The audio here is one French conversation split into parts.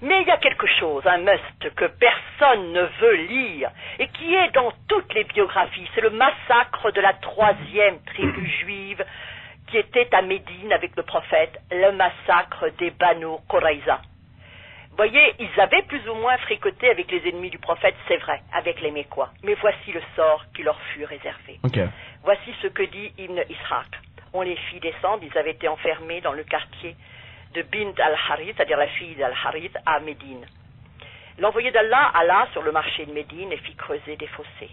Mais il y a quelque chose, un must, que personne ne veut lire, et qui est dans toutes les biographies. C'est le massacre de la 3e tribu juive, qui était à Médine avec le prophète, le massacre des Banu Qurayza. Vous voyez, ils avaient plus ou moins fricoté avec les ennemis du prophète, c'est vrai, avec les Mécois. Mais voici le sort qui leur fut réservé. Okay. Voici ce que dit Ibn Ishaq. On les fit descendre, ils avaient été enfermés dans le quartier de Bint al-Harith, c'est-à-dire la fille d'al-Harith, à Médine. L'envoyé d'Allah alla sur le marché de Médine et fit creuser des fossés.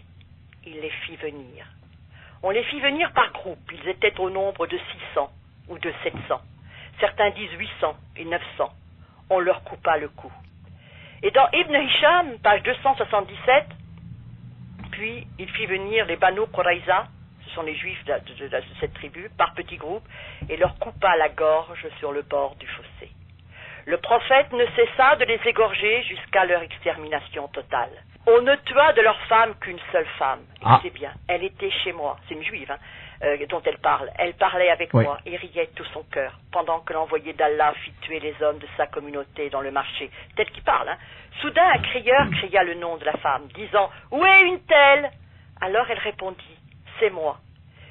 Il les fit venir. On les fit venir par groupe. Ils étaient au nombre de 600 ou de 700. Certains disent 800 et 900. On leur coupa le cou. Et dans Ibn Hisham, page 277, puis il fit venir les Banu Qurayza, ce sont les juifs de cette tribu, par petits groupes, et leur coupa la gorge sur le bord du fossé. Le prophète ne cessa de les égorger jusqu'à leur extermination totale. On ne tua de leur femme qu'une seule femme. Écoutez bien, elle était chez moi, c'est une juive dont elle parle. Elle parlait avec moi et riait tout son cœur, pendant que l'envoyé d'Allah fit tuer les hommes de sa communauté dans le marché. Tel qui parle, hein. Soudain, un crieur cria le nom de la femme, disant « Où est une telle ?» Alors elle répondit « C'est moi. »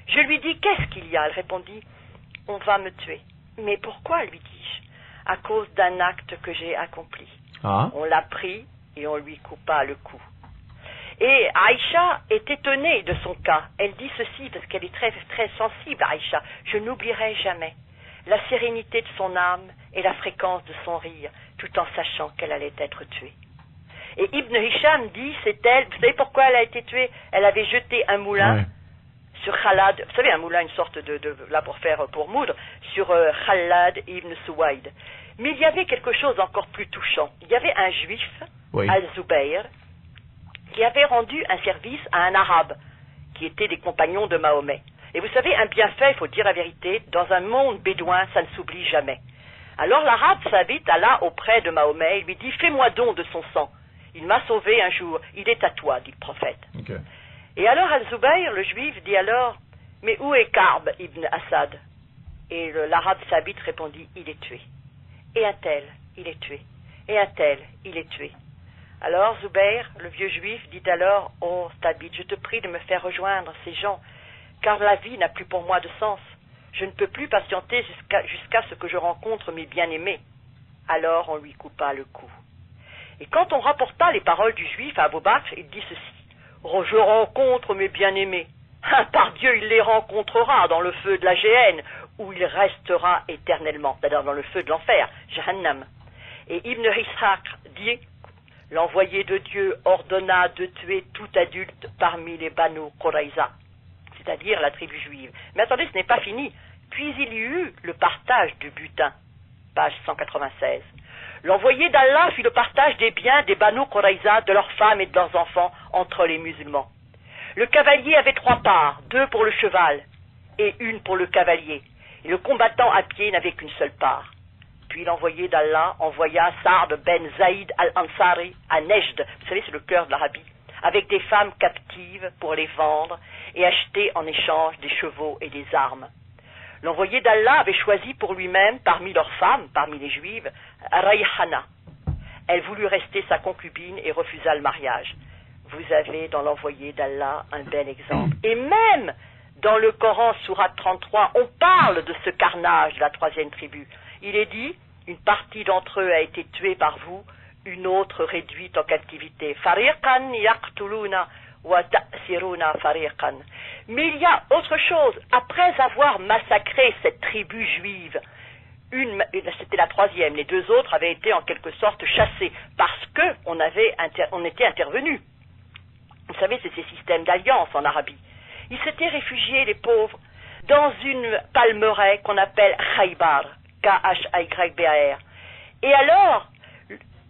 Je lui dis « Qu'est-ce qu'il y a ?» Elle répondit « On va me tuer. » « Mais pourquoi ?» lui dis-je. « À cause d'un acte que j'ai accompli. » On l'a pris et on lui coupa le cou. Et Aïcha est étonnée de son cas. Elle dit ceci parce qu'elle est très, très sensible, Aïcha. « Je n'oublierai jamais la sérénité de son âme et la fréquence de son rire, tout en sachant qu'elle allait être tuée. » Et Ibn Hisham dit, c'est elle, vous savez pourquoi elle a été tuée? Elle avait jeté un moulin sur Khalad, vous savez, un moulin, une sorte là pour moudre, sur Khalad ibn Suwaid. Mais il y avait quelque chose encore plus touchant. Il y avait un juif, Al-Zubayr, qui avait rendu un service à un arabe, qui était des compagnons de Mahomet. Et vous savez, un bienfait, il faut dire la vérité, dans un monde bédouin, ça ne s'oublie jamais. Alors l'arabe s'invite Allah auprès de Mahomet, il lui dit, fais-moi don de son sang. Il m'a sauvé un jour, il est à toi, dit le prophète. Okay. Et alors Al-Zubayr, le juif, dit alors, mais où est Karb ibn Assad? Et l'arabe sabite répondit, il est tué. Et un tel, il est tué. Et un tel, il est tué. Alors Zubayr, le vieux juif, dit alors, oh Stabit, je te prie de me faire rejoindre ces gens, car la vie n'a plus pour moi de sens. Je ne peux plus patienter jusqu'à ce que je rencontre mes bien-aimés. Alors on lui coupa le cou. Et quand on rapporta les paroles du juif à Abu Bakr, il dit ceci, « Je rencontre mes bien-aimés. Par Dieu, il les rencontrera dans le feu de la géhenne, où il restera éternellement, c'est-à-dire dans le feu de l'enfer, Jahannam. » Et Ibn Ishaq dit, « L'envoyé de Dieu ordonna de tuer tout adulte parmi les Banu Qurayza, c'est-à-dire la tribu juive. » Mais attendez, ce n'est pas fini. Puis il y eut le partage du butin, page 196. L'envoyé d'Allah fit le partage des biens des Banu Qurayza, de leurs femmes et de leurs enfants, entre les musulmans. Le cavalier avait 3 parts, 2 pour le cheval et 1 pour le cavalier, et le combattant à pied n'avait qu'une seule part. Puis l'envoyé d'Allah envoya Sa'd ben Zaïd al-Ansari à Nejd, vous savez c'est le cœur de l'Arabie, avec des femmes captives pour les vendre et acheter en échange des chevaux et des armes. L'envoyé d'Allah avait choisi pour lui-même, parmi leurs femmes, parmi les juives, Rayhana. Elle voulut rester sa concubine et refusa le mariage. Vous avez dans l'envoyé d'Allah un bel exemple. Et même dans le Coran, sourate 33, on parle de ce carnage de la 3e tribu. Il est dit, une partie d'entre eux a été tuée par vous, une autre réduite en captivité. Fariqan yaqtuluna wa ta'siruna fariqan. Mais il y a autre chose. Après avoir massacré cette tribu juive, c'était la 3e, les 2 autres avaient été en quelque sorte chassés parce que on était intervenu. Vous savez, c'est ces systèmes d'alliance en Arabie. Ils s'étaient réfugiés, les pauvres, dans une palmeraie qu'on appelle Khaybar, K-H-Y-B-A-R. Et alors,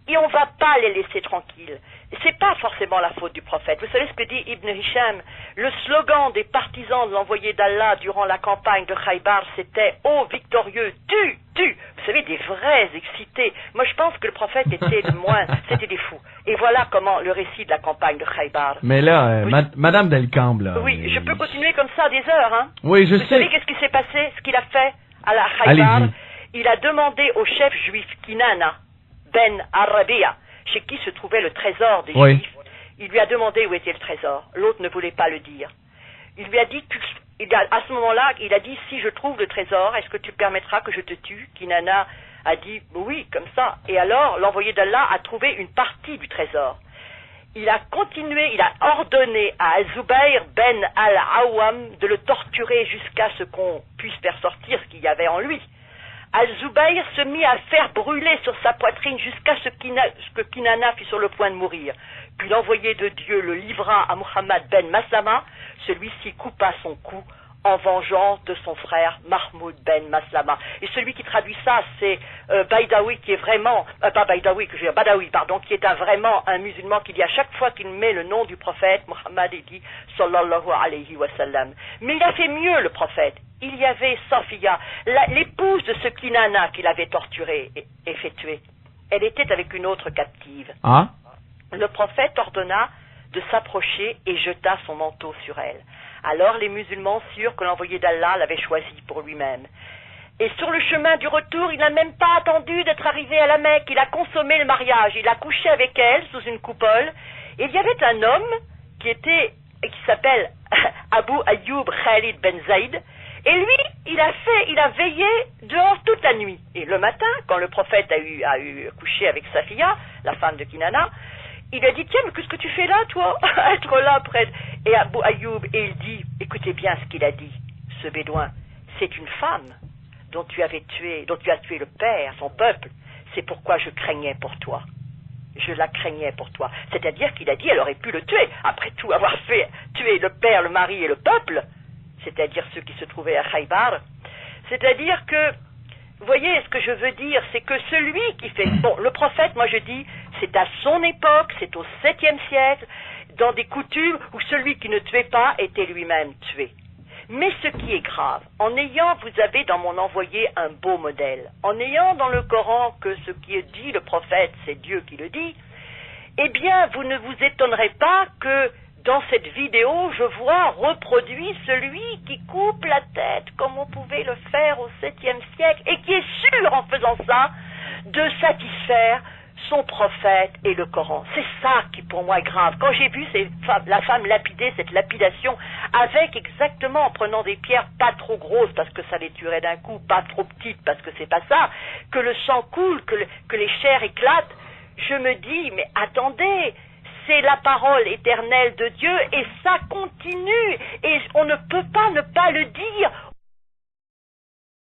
et on ne va pas les laisser tranquilles. C'est pas forcément la faute du prophète. Vous savez ce que dit Ibn Hisham? Le slogan des partisans de l'envoyé d'Allah durant la campagne de Khaybar, c'était « Oh victorieux, tue, tue !» Vous savez, des vrais excités. Moi, je pense que le prophète était le moins, c'était des fous. Et voilà comment le récit de la campagne de Khaybar. Mais là, Madame Delcambre, là... Oui, je peux continuer comme ça des heures, hein. Oui, je sais. Vous savez qu'est-ce qui s'est passé? Ce qu'il a fait à la Khaybar? Il a demandé au chef juif Kinana ben Arabiya, chez qui se trouvait le trésor des Oui. Juifs. Il lui a demandé où était le trésor. L'autre ne voulait pas le dire. Il lui a dit, à ce moment-là, il a dit, si je trouve le trésor, est-ce que tu permettras que je te tue? Kinana a dit, oui, comme ça. Et alors, l'envoyé d'Allah a trouvé une partie du trésor. Il a continué, il a ordonné à Al-Zubayr ben Al-Awwam de le torturer jusqu'à ce qu'on puisse faire sortir ce qu'il y avait en lui. Al-Zubayr se mit à faire brûler sur sa poitrine jusqu'à ce que Kinana fut sur le point de mourir. Puis l'envoyé de Dieu le livra à Muhammad ben Maslama. Celui-ci coupa son cou en vengeance de son frère Mahmoud ben Maslama. Et celui qui traduit ça, c'est Badawi, qui est vraiment, pas Badawi, que je veux dire, Badawi, pardon, qui est vraiment un musulman qui dit à chaque fois qu'il met le nom du prophète, Muhammad, il dit sallallahu alayhi wa sallam. Mais il a fait mieux, le prophète. Il y avait Safiya, l'épouse de ce Kinana qu'il avait torturé et fait tuer. Elle était avec une autre captive. Ah? Le prophète ordonna de s'approcher et jeta son manteau sur elle. Alors les musulmans surent que l'envoyé d'Allah l'avait choisi pour lui-même. Et sur le chemin du retour, il n'a même pas attendu d'être arrivé à la Mecque. Il a consommé le mariage. Il a couché avec elle sous une coupole. Et il y avait un homme qui s'appelle Abu Ayyub Khalid ben Zaïd. Et lui, il a veillé dehors toute la nuit. Et le matin, quand le prophète a eu couché avec Safiya, la femme de Kinana, il lui a dit, tiens, mais qu'est-ce que tu fais là, toi, être là près? Et Abu Ayyub, et il dit, écoutez bien ce qu'il a dit, ce bédouin, c'est une femme dont tu as tué le père, son peuple, c'est pourquoi je craignais pour toi. Je la craignais pour toi. C'est-à-dire qu'il a dit, elle aurait pu le tuer, après tout avoir fait tuer le père, le mari et le peuple, c'est-à-dire ceux qui se trouvaient à Khaybar. C'est-à-dire que, vous voyez, ce que je veux dire, c'est que celui qui fait... Bon, le prophète, moi je dis, c'est à son époque, c'est au 7e siècle, dans des coutumes où celui qui ne tuait pas était lui-même tué. Mais ce qui est grave, vous avez dans mon envoyé un beau modèle, en ayant dans le Coran que ce qui est dit le prophète, c'est Dieu qui le dit, eh bien, vous ne vous étonnerez pas que dans cette vidéo, je vois reproduit celui qui coupe la tête comme on pouvait le faire au 7e siècle et qui est sûr, en faisant ça, de satisfaire son prophète et le Coran. C'est ça qui, pour moi, est grave. Quand j'ai vu la femme lapider, cette lapidation, avec exactement, en prenant des pierres pas trop grosses parce que ça les tuerait d'un coup, pas trop petites parce que c'est pas ça, que le sang coule, que les chairs éclatent, je me dis, mais attendez, c'est la parole éternelle de Dieu et ça continue et on ne peut pas ne pas le dire